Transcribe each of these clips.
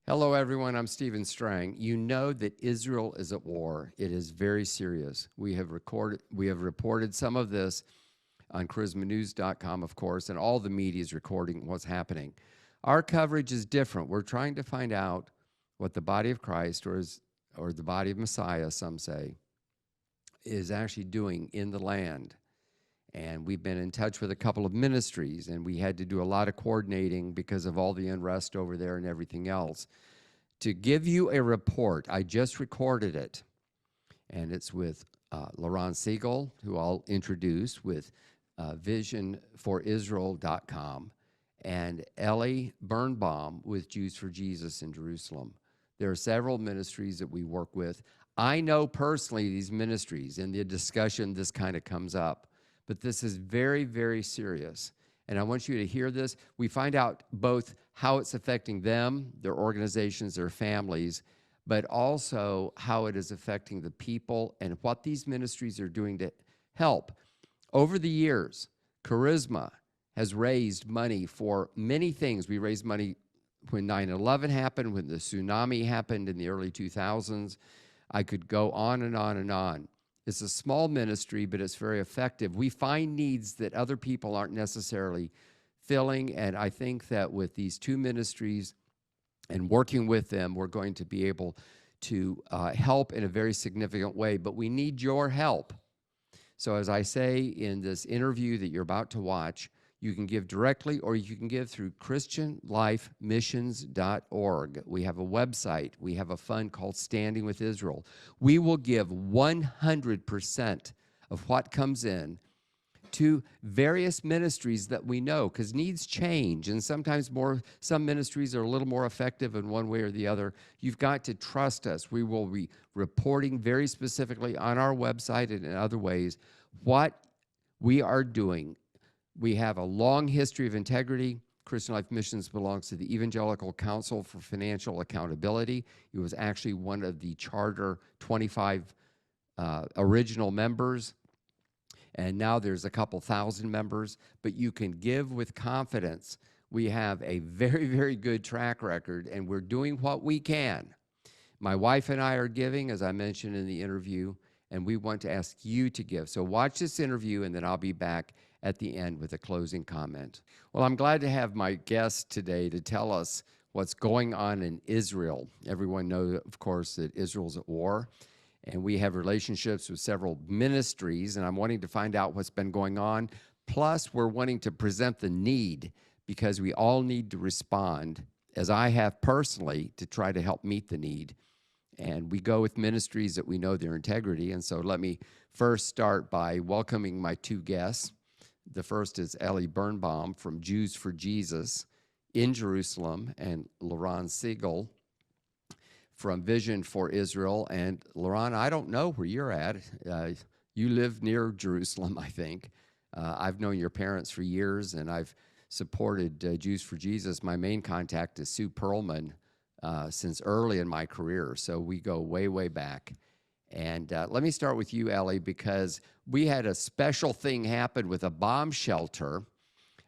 Hello, everyone. I'm Stephen Strang. You know that Israel is at war. It is very serious. We have reported some of this on charismanews.com, of course, and all the media is recording what's happening. Our coverage is different. We're trying to find out what the body of Christ, or the body of Messiah, some say, is actually doing in the land. And we've been in touch with a couple of ministries, and we had to do a lot of coordinating because of all the unrest over there and everything else. To give you a report, I just recorded it, and it's with Laurent Siegel, who I'll introduce, with visionforisrael.com, and Ellie Birnbaum with Jews for Jesus in Jerusalem. There are several ministries that we work with. I know personally these ministries. In the discussion, this kind of comes up. But this is very, very serious. And I want you to hear this. We find out both how it's affecting them, their organizations, their families, but also how it is affecting the people and what these ministries are doing to help. Over the years, Charisma has raised money for many things. We raised money when 9/11 happened, when the tsunami happened in the early 2000s. I could go on and on and on. It's a small ministry, but it's very effective. We find needs that other people aren't necessarily filling, and I think that with these two ministries and working with them, we're going to be able to help in a very significant way, but we need your help. So as I say in this interview that you're about to watch, you can give directly or you can give through christianlifemissions.org. We have a website. We have a fund called Standing with Israel. We will give 100% of what comes in to various ministries that we know, because needs change, and sometimes some ministries are a little more effective in one way or the other. You've got to trust us. We will be reporting very specifically on our website and in other ways what we are doing. We have a long history of integrity. Christian Life Missions belongs to the Evangelical Council for Financial Accountability. It was actually one of the Charter 25 original members, and now there's a couple thousand members, but you can give with confidence. We have a very, very good track record, and we're doing what we can. My wife and I are giving, as I mentioned in the interview, and we want to ask you to give. So watch this interview, and then I'll be back at the end with a closing comment. Well, I'm glad to have my guest today to tell us what's going on in Israel. Everyone knows, of course, that Israel's at war, and we have relationships with several ministries, and I'm wanting to find out what's been going on. Plus, we're wanting to present the need, because we all need to respond, as I have personally, to try to help meet the need. And we go with ministries that we know their integrity. And so let me first start by welcoming my two guests. The first is Ellie Birnbaum from Jews for Jesus in Jerusalem, and Laurent Siegel from Vision for Israel. And Laurent, I don't know where you're at. You live near Jerusalem, I think. I've known your parents for years, and I've supported Jews for Jesus. My main contact is Sue Perlman since early in my career, so we go way, way back. And let me start with you, Ellie, because we had a special thing happen with a bomb shelter.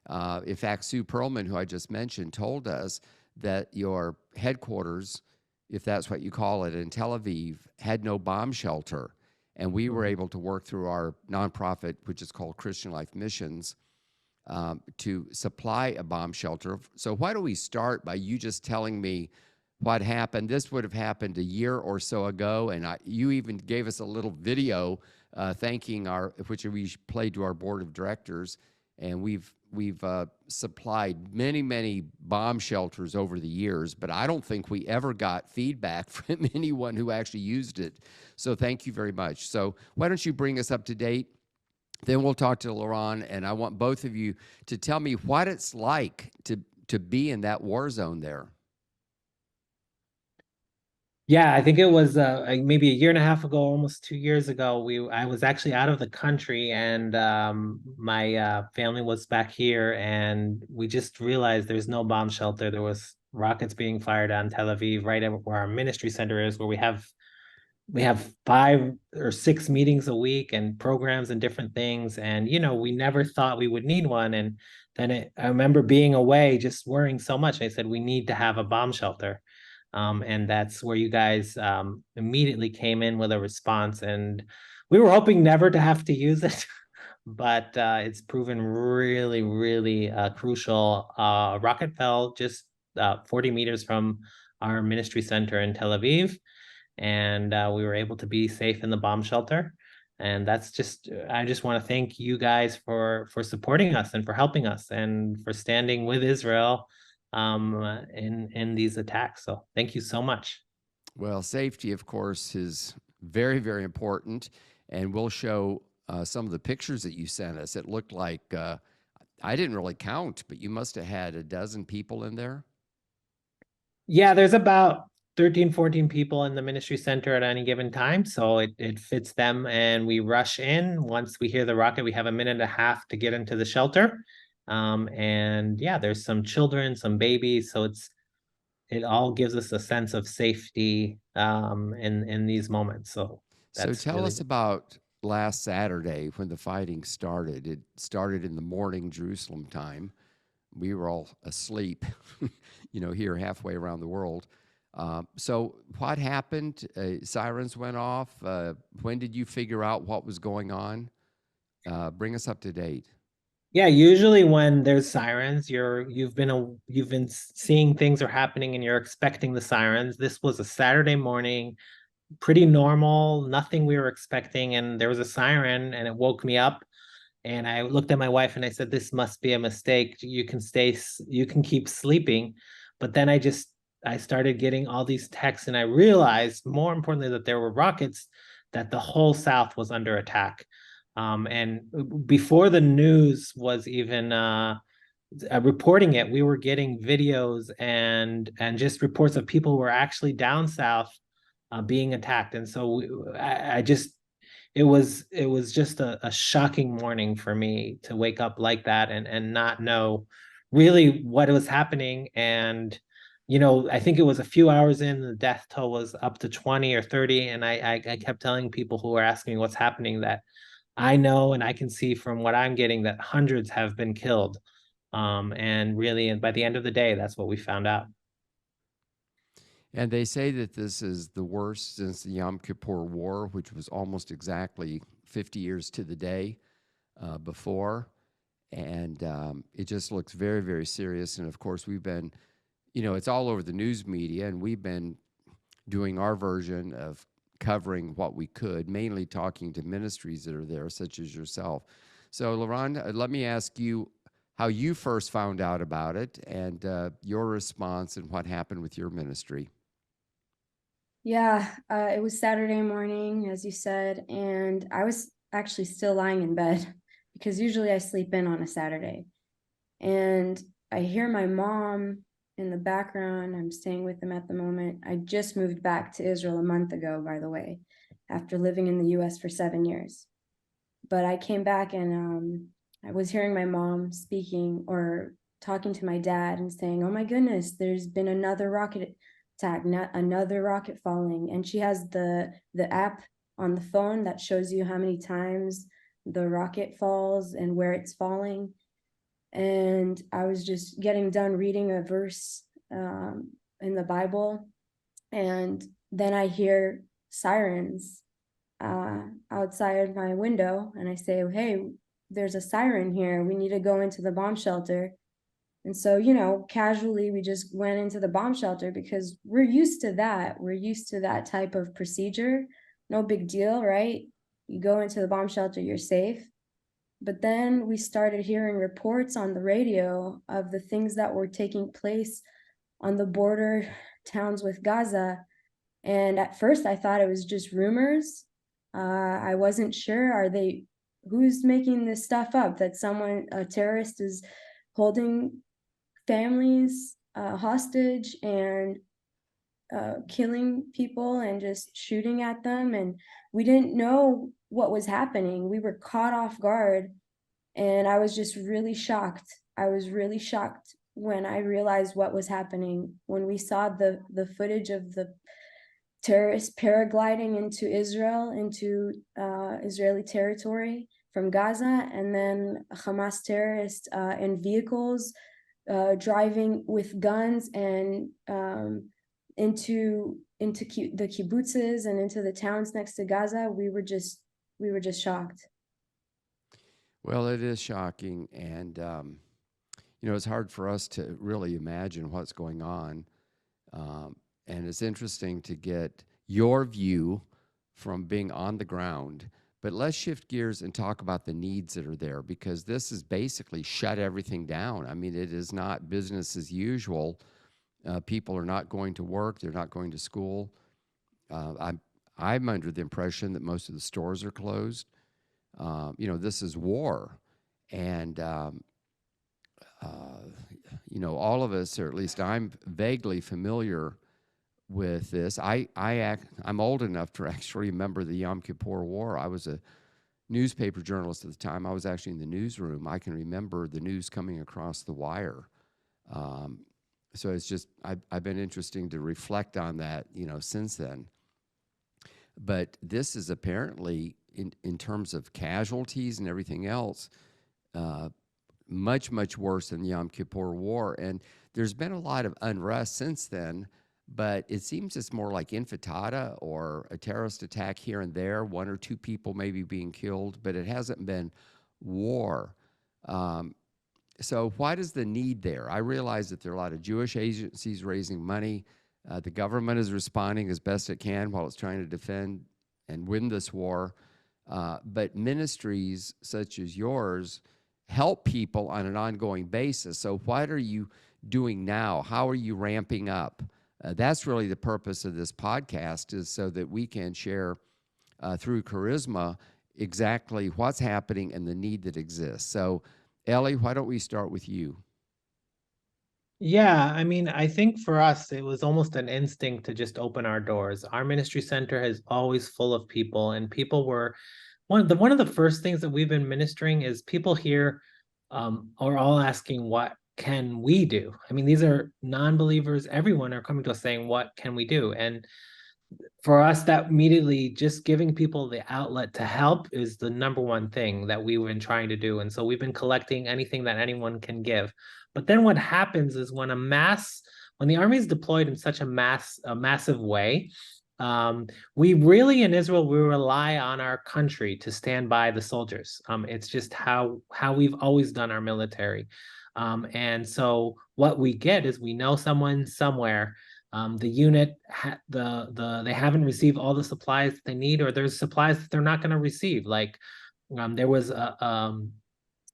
In fact, Sue Perlman, who I just mentioned, told us that your headquarters, if that's what you call it, in Tel Aviv, had no bomb shelter. And we were able to work through our nonprofit, which is called Christian Life Missions, to supply a bomb shelter. So why don't we start by you just telling me what happened? This would have happened a year or so ago, and you even gave us a little video thanking which we played to our board of directors, and we've supplied many, many bomb shelters over the years, but I don't think we ever got feedback from anyone who actually used it. So thank you very much. So why don't you bring us up to date? Then we'll talk to Laurent, and I want both of you to tell me what it's like to be in that war zone there. Yeah, I think it was maybe a year and a half ago, almost 2 years ago. I was actually out of the country, and my family was back here, and we just realized there's no bomb shelter. There was rockets being fired on Tel Aviv, right at where our ministry center is, where we have 5 or 6 meetings a week and programs and different things. And we never thought we would need one. And then I remember being away, just worrying so much. I said we need to have a bomb shelter. And that's where you guys immediately came in with a response. And we were hoping never to have to use it, but it's proven really, really crucial. Rocket fell just 40 meters from our ministry center in Tel Aviv, and we were able to be safe in the bomb shelter. And that's just, I just want to thank you guys for supporting us and for helping us and for standing with Israel in these attacks. So thank you so much. Well, safety, of course, is very, very important. And we'll show some of the pictures that you sent us. It looked like, I didn't really count, but you must have had a dozen people in there. Yeah, there's about 13, 14 people in the ministry center at any given time. So it fits them, and we rush in. Once we hear the rocket, we have a minute and a half to get into the shelter. And yeah, there's some children, some babies. So it all gives us a sense of safety in these moments. So So that's tell really us about last Saturday when the fighting started. It started in the morning Jerusalem time. We were all asleep, here halfway around the world. So what happened? Sirens went off. When did you figure out what was going on? Bring us up to date. Yeah, usually when there's sirens, you've been seeing things are happening and you're expecting the sirens. This was a Saturday morning, pretty normal, nothing we were expecting, and there was a siren and it woke me up. And I looked at my wife and I said, "This must be a mistake. You can keep sleeping." But then I started getting all these texts, and I realized, more importantly, that there were rockets, that the whole South was under attack. And before the news was even reporting it, we were getting videos and just reports of people who were actually down south being attacked. And so I just it was just a shocking morning for me to wake up like that and not know really what was happening. And I think it was a few hours in, the death toll was up to 20 or 30, and I kept telling people who were asking me what's happening that I know and I can see from what I'm getting that hundreds have been killed. And really, and by the end of the day, that's what we found out. And they say that this is the worst since the Yom Kippur War, which was almost exactly 50 years to the day before. And it just looks very, very serious. And of course, we've been, it's all over the news media, and we've been doing our version of covering what we could, mainly talking to ministries that are there, such as yourself. So, Laron, let me ask you how you first found out about it and your response and what happened with your ministry. Yeah, it was Saturday morning, as you said, and I was actually still lying in bed because usually I sleep in on a Saturday. And I hear my mom in the background. I'm staying with them at the moment. I just moved back to Israel a month ago, by the way, after living in the US for 7 years. But I came back and I was hearing my mom speaking or talking to my dad and saying, "Oh my goodness, there's been another rocket attack, not another rocket falling." And she has the app on the phone that shows you how many times the rocket falls and where it's falling. And I was just getting done reading a verse in the Bible, and then I hear sirens outside my window, and I say, "Hey, there's a siren here. We need to go into the bomb shelter." And so, casually we just went into the bomb shelter because we're used to that. We're used to that type of procedure. No big deal, right? You go into the bomb shelter, you're safe. But then we started hearing reports on the radio of the things that were taking place on the border towns with Gaza. And at first I thought it was just rumors. I wasn't sure, who's making this stuff up, that a terrorist is holding families hostage and killing people and just shooting at them. And we didn't know what was happening. We were caught off guard. And I was just really shocked. I was really shocked when I realized what was happening. When we saw the footage of the terrorists paragliding into Israel, into Israeli territory from Gaza, and then Hamas terrorists in vehicles driving with guns and the kibbutzes and into the towns next to Gaza, we were just shocked. Well, it is shocking, and it's hard for us to really imagine what's going on. And it's interesting to get your view from being on the ground. But let's shift gears and talk about the needs that are there, because this is basically shut everything down. I mean, it is not business as usual. People are not going to work. They're not going to school. I'm under the impression that most of the stores are closed. This is war. And, all of us, or at least I'm vaguely familiar with this. I'm old enough to actually remember the Yom Kippur War. I was a newspaper journalist at the time. I was actually in the newsroom. I can remember the news coming across the wire. So it's just, I've been interesting to reflect on that, since then. But this is apparently, in terms of casualties and everything else, much, much worse than the Yom Kippur War. And there's been a lot of unrest since then, but it seems it's more like intifada or a terrorist attack here and there, one or two people maybe being killed, but it hasn't been war. So why does the need there? I realize that there are a lot of Jewish agencies raising money. The government is responding as best it can while it's trying to defend and win this war. But ministries such as yours help people on an ongoing basis. So what are you doing now? How are you ramping up? That's really the purpose of this podcast, is so that we can share through Charisma exactly what's happening and the need that exists. So Ellie, why don't we start with you? Yeah, I mean, I think for us, it was almost an instinct to just open our doors. Our ministry center is always full of people, and people were one of the first things that we've been ministering is people here are all asking, what can we do? I mean, these are non-believers. Everyone are coming to us saying, what can we do? And for us, that immediately just giving people the outlet to help is the number one thing that we've been trying to do. And so we've been collecting anything that anyone can give. But then what happens is when the army is deployed in such a massive way, we really in Israel, we rely on our country to stand by the soldiers. It's just how we've always done our military. And so what we get is we know someone somewhere. The unit they haven't received all the supplies that they need, or there's supplies that they're not going to receive. Like there was a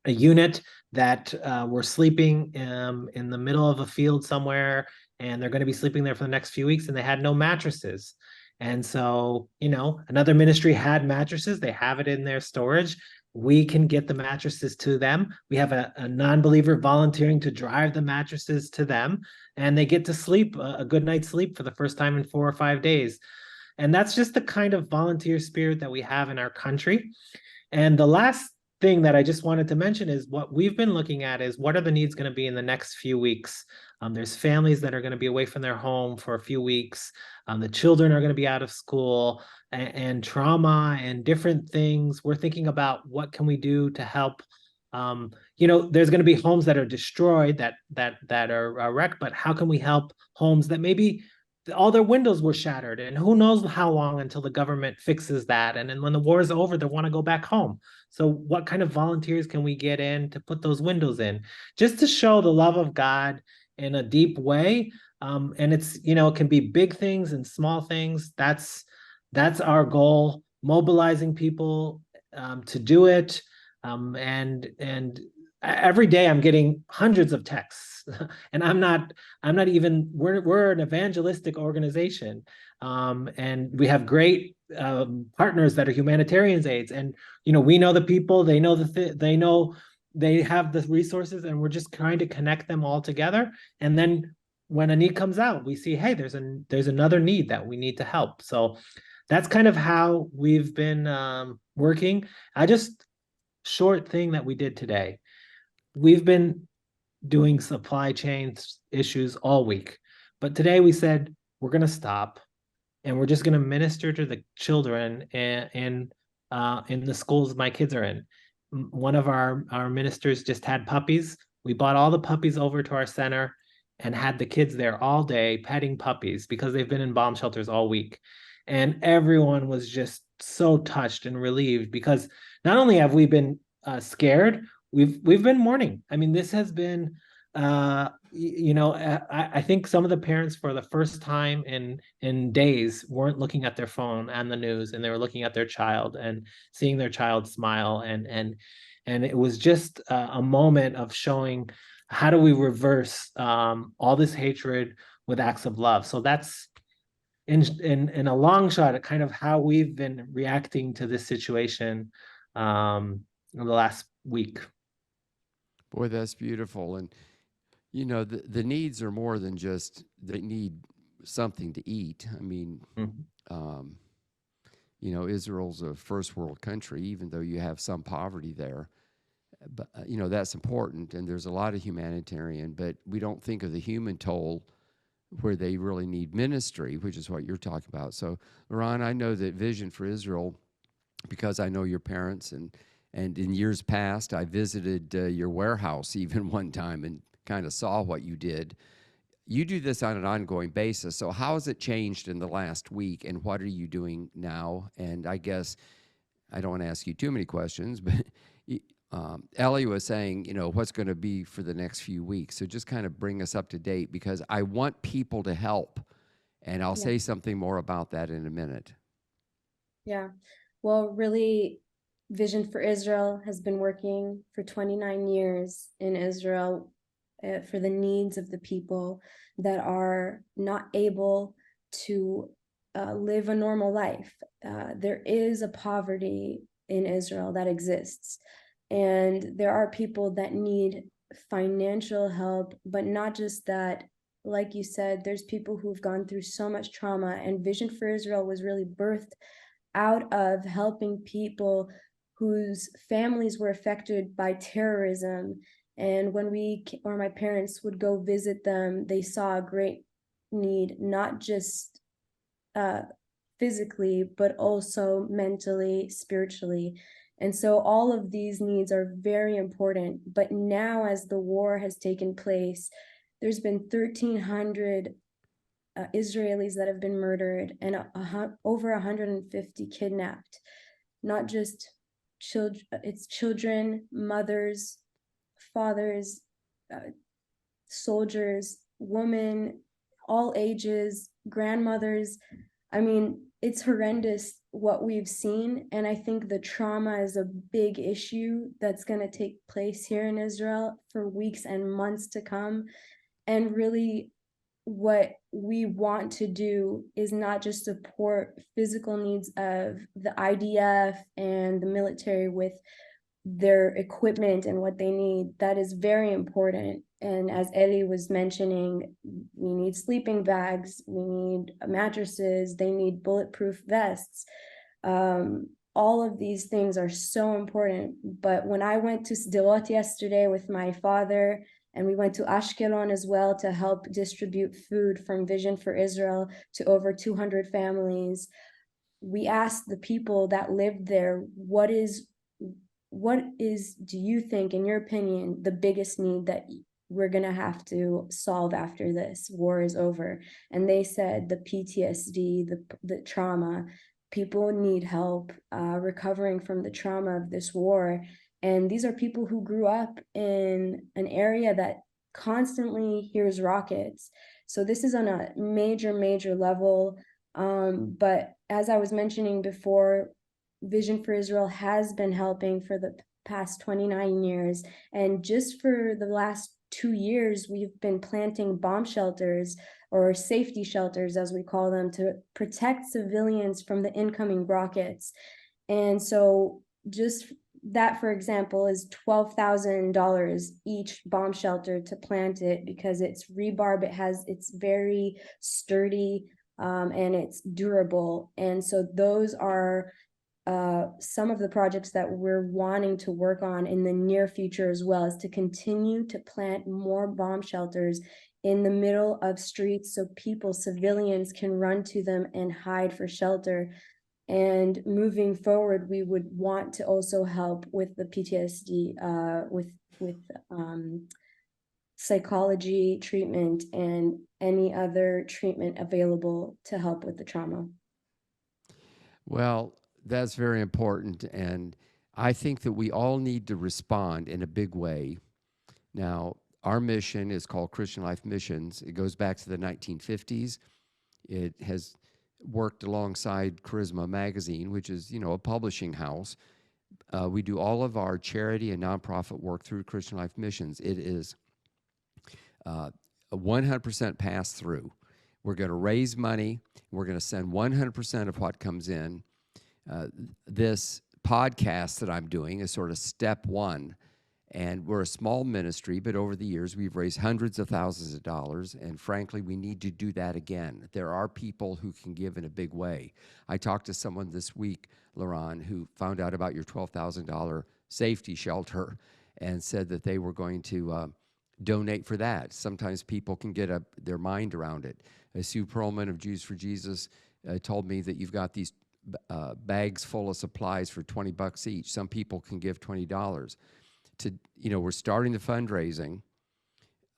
unit that were sleeping in the middle of a field somewhere, and they're going to be sleeping there for the next few weeks, and they had no mattresses. And so, another ministry had mattresses. They have it in their storage. We can get the mattresses to them. We have a non-believer volunteering to drive the mattresses to them, and they get to sleep a good night's sleep for the first time in 4 or 5 days. And that's just the kind of volunteer spirit that we have in our country. And the last thing that I just wanted to mention is what we've been looking at is what are the needs going to be in the next few weeks. There's families that are going to be away from their home for a few weeks. The children are going to be out of school, and trauma and different things. We're thinking about what can we do to help. There's going to be homes that are destroyed, that are wrecked, but how can we help homes that maybe all their windows were shattered, and who knows how long until the government fixes that, and then when the war is over, they want to go back home. So what kind of volunteers can we get in to put those windows in, just to show the love of God in a deep way? And it's, it can be big things and small things. That's our goal, mobilizing people to do it. And every day I'm getting hundreds of texts, and I'm not even, we're an evangelistic organization. And we have great partners that are humanitarian aids, and we know the people, they know they have the resources, and we're just trying to connect them all together. And then when a need comes out, we see, hey, there's another need that we need to help. So that's kind of how we've been working. Short thing that we did today. We've been doing supply chain issues all week, but today we said we're going to stop, and we're just going to minister to the children in the schools my kids are in. One of our ministers just had puppies. We bought all the puppies over to our center, and had the kids there all day petting puppies because they've been in bomb shelters all week. And everyone was just so touched and relieved because not only have we been scared, we've been mourning. I mean, this has been I think some of the parents for the first time in days weren't looking at their phone and the news, and they were looking at their child and seeing their child smile, and it was just a moment of showing how do we reverse all this hatred with acts of love. So that's in a long shot, kind of how we've been reacting to this situation in the last week. Boy, that's beautiful. And the needs are more than just they need something to eat. I mean, Israel's a first world country, even though you have some poverty there. But that's important, and there's a lot of humanitarian, but we don't think of the human toll where they really need ministry, which is what you're talking about. So, Ron, I know that Vision for Israel, because I know your parents, and in years past, I visited your warehouse even one time and kind of saw what you did. You do this on an ongoing basis. So how has it changed in the last week, and what are you doing now? And I guess I don't want to ask you too many questions, but Ellie was saying, what's going to be for the next few weeks. So just kind of bring us up to date, because I want people to help. And I'll say something more about that in a minute. Yeah. Well, really, Vision for Israel has been working for 29 years in Israel for the needs of the people that are not able to live a normal life. There is a poverty in Israel that exists, and there are people that need financial help, but not just that. Like you said, there's people who've gone through so much trauma, and Vision for Israel was really birthed out of helping people whose families were affected by terrorism. And when my parents would go visit them, they saw a great need, not just physically, but also mentally, spiritually. And so all of these needs are very important. But now, as the war has taken place, there's been 1,300 Israelis that have been murdered and over 150 kidnapped. Not just children, it's children, mothers, fathers, soldiers, women, all ages, grandmothers. I mean, it's horrendous what we've seen. And I think the trauma is a big issue that's going to take place here in Israel for weeks and months to come. And really, what we want to do is not just support physical needs of the IDF and the military with their equipment and what they need. That is very important. And as Eddie was mentioning, we need sleeping bags, we need mattresses, they need bulletproof vests. All of these things are so important. But when I went to Sderot yesterday with my father, and we went to Ashkelon as well to help distribute food from Vision for Israel to over 200 families, we asked the people that lived there, what is, do you think, in your opinion, the biggest need that we're going to have to solve after this war is over? And they said the PTSD, the trauma. People need help recovering from the trauma of this war. And these are people who grew up in an area that constantly hears rockets. So this is on a major, major level. But as I was mentioning before, Vision for Israel has been helping for the past 29 years. And just for the last 2 years, we've been planting bomb shelters, or safety shelters, as we call them, to protect civilians from the incoming rockets. And so just that, for example, is $12,000 each bomb shelter to plant it, because it's rebar, it's very sturdy, and it's durable. And so those are some of the projects that we're wanting to work on in the near future, as well as to continue to plant more bomb shelters in the middle of streets so civilians can run to them and hide for shelter. And moving forward, we would want to also help with the PTSD, with psychology treatment and any other treatment available to help with the trauma. Well, that's very important. And I think that we all need to respond in a big way. Now, our mission is called Christian Life Missions. It goes back to the 1950s. It has worked alongside Charisma Magazine, which is, a publishing house. We do all of our charity and nonprofit work through Christian Life Missions. It is a 100% pass through. We're going to raise money. We're going to send 100% of what comes in. This podcast that I'm doing is sort of step one. And we're a small ministry, but over the years, we've raised hundreds of thousands of dollars. And frankly, we need to do that again. There are people who can give in a big way. I talked to someone this week, Laron, who found out about your $12,000 safety shelter and said that they were going to donate for that. Sometimes people can get their mind around it. Sue Perlman of Jews for Jesus told me that you've got these bags full of supplies for $20 each. Some people can give $20. We're starting the fundraising.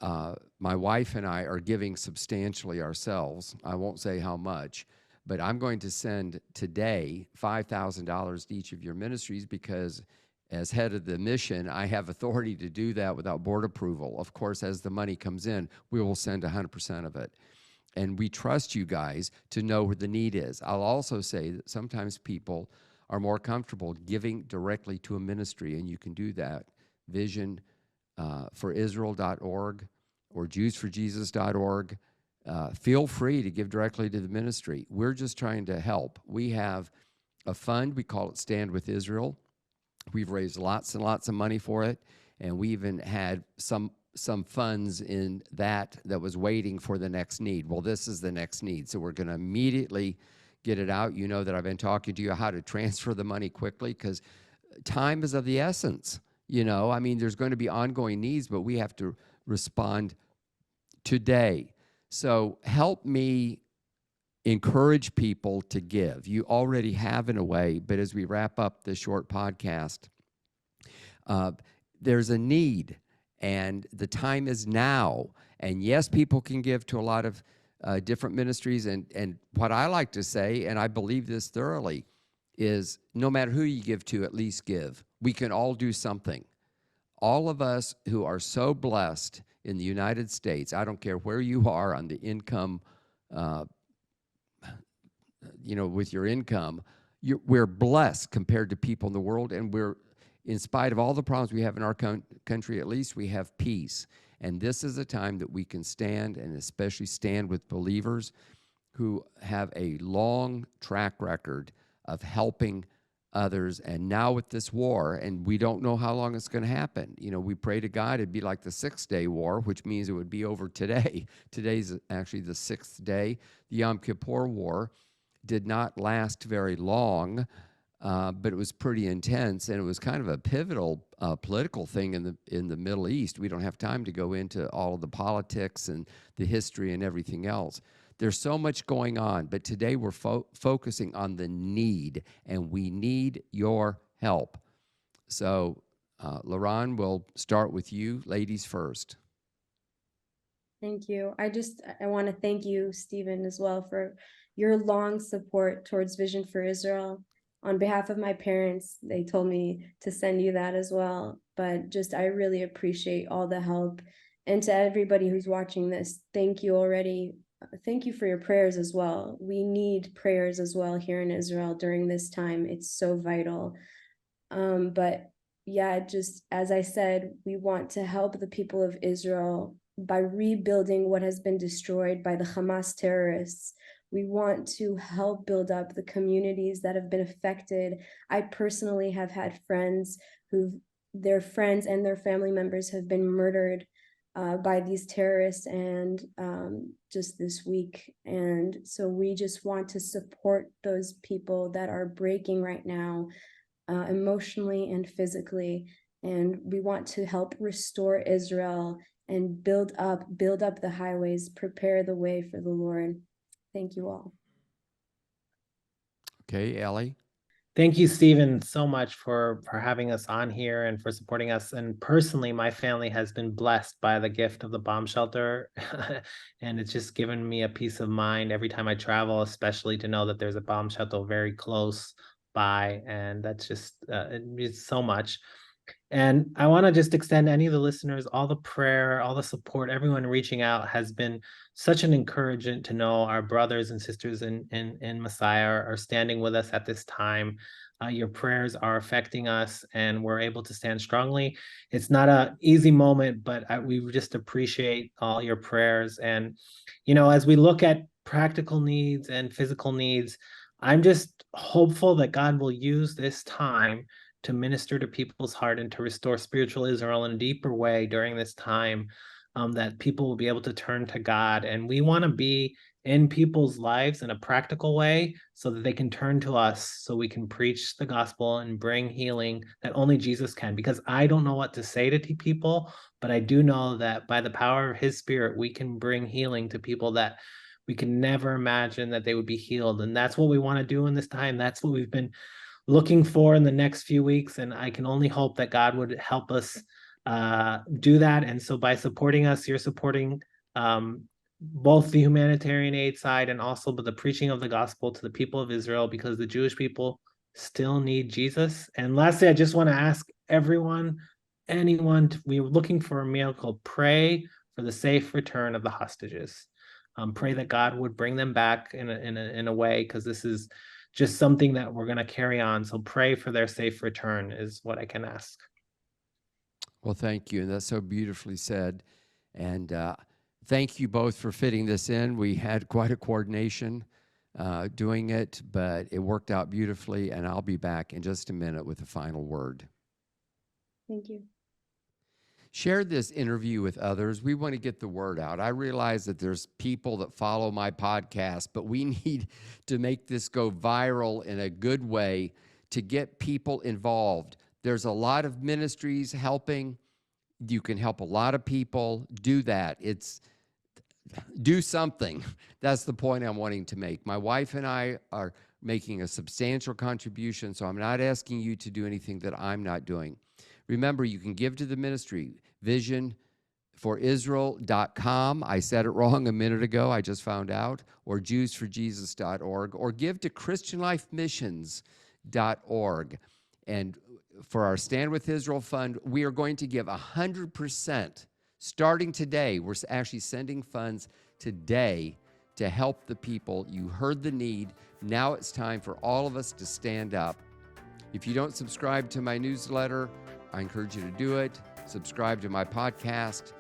My wife and I are giving substantially ourselves. I won't say how much, but I'm going to send today $5,000 to each of your ministries because as head of the mission, I have authority to do that without board approval. Of course, as the money comes in, we will send 100% of it. And we trust you guys to know where the need is. I'll also say that sometimes people are more comfortable giving directly to a ministry, and you can do that. visionforisrael.org or jewsforjesus.org. Feel free to give directly to the ministry. We're just trying to help. We have a fund. We call it Stand with Israel. We've raised lots and lots of money for it, and we even had some funds in that was waiting for the next need. Well, this is the next need, so we're going to immediately get it out. You know that I've been talking to you how to transfer the money quickly because time is of the essence. There's going to be ongoing needs, but we have to respond today. So help me encourage people to give. You already have in a way, but as we wrap up this short podcast, there's a need, and the time is now. And yes, people can give to a lot of different ministries. And what I like to say, and I believe this thoroughly, is no matter who you give to, at least give. We can all do something. All of us who are so blessed in the United States, I don't care where you are on the income, with your income, we're blessed compared to people in the world, and in spite of all the problems we have in our country, at least we have peace. And this is a time that we can stand, and especially stand with believers who have a long track record of helping others. And now with this war, and we don't know how long it's going to happen. We pray to God it'd be like the 6-day war, which means it would be over today. Today's actually the 6th day. The Yom Kippur War did not last very long, but it was pretty intense, and it was kind of a pivotal political thing in the Middle East. We don't have time to go into all of the politics and the history and everything else. There's so much going on, but today we're focusing on the need, and we need your help. So, Laron, we'll start with you, ladies first. Thank you. I want to thank you, Stephen, as well, for your long support towards Vision for Israel. On behalf of my parents, they told me to send you that as well. But I really appreciate all the help. And to everybody who's watching this, thank you already. Thank you for your prayers as well. We need prayers as well here in Israel during this time. It's so vital. But yeah, as I said, we want to help the people of Israel by rebuilding what has been destroyed by the Hamas terrorists. We want to help build up the communities that have been affected. I personally have had friends their friends and their family members have been murdered by these terrorists, and just this week. And so we just want to support those people that are breaking right now, emotionally and physically. And we want to help restore Israel and build up the highways, prepare the way for the Lord. Thank you all. Okay, Ellie. Thank you, Stephen, so much for having us on here and for supporting us. And personally, my family has been blessed by the gift of the bomb shelter. And it's just given me a peace of mind every time I travel, especially to know that there's a bomb shelter very close by. And that's just, it means so much. And I want to just extend any of the listeners, all the prayer, all the support, everyone reaching out has been such an encouragement to know our brothers and sisters in Messiah are standing with us at this time. Your prayers are affecting us, and we're able to stand strongly. It's not an easy moment, but we just appreciate all your prayers. And, as we look at practical needs and physical needs, I'm just hopeful that God will use this time to minister to people's heart and to restore spiritual Israel in a deeper way during this time, that people will be able to turn to God. And we want to be in people's lives in a practical way so that they can turn to us, so we can preach the gospel and bring healing that only Jesus can. Because I don't know what to say to people, but I do know that by the power of his Spirit, we can bring healing to people that we can never imagine that they would be healed. And that's what we want to do in this time. That's what we've been looking for in the next few weeks. And I can only hope that God would help us do that. And so by supporting us, you're supporting both the humanitarian aid side and also the preaching of the gospel to the people of Israel, because the Jewish people still need Jesus. And lastly, I just want to ask anyone, we're looking for a miracle. Pray for the safe return of the hostages. Pray that God would bring them back in a way, because this is just something that we're going to carry on. So pray for their safe return is what I can ask. Well, thank you. And that's so beautifully said. And thank you both for fitting this in. We had quite a coordination doing it, but it worked out beautifully. And I'll be back in just a minute with a final word. Thank you. Share this interview with others. We want to get the word out. I realize that there's people that follow my podcast, but we need to make this go viral in a good way to get people involved. There's a lot of ministries helping. You can help a lot of people. Do that. Do something. That's the point I'm wanting to make. My wife and I are making a substantial contribution, so I'm not asking you to do anything that I'm not doing. Remember, you can give to the ministry, visionforisrael.com. I said it wrong a minute ago, I just found out, or jewsforjesus.org, or give to christianlifemissions.org. And for our Stand With Israel Fund, we are going to give 100%. Starting today, we're actually sending funds today to help the people. You heard the need. Now it's time for all of us to stand up. If you don't subscribe to my newsletter, I encourage you to do it. Subscribe to my podcast.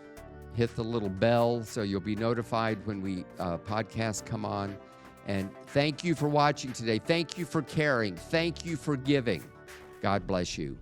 Hit the little bell so you'll be notified when podcasts come on. And thank you for watching today. Thank you for caring. Thank you for giving. God bless you.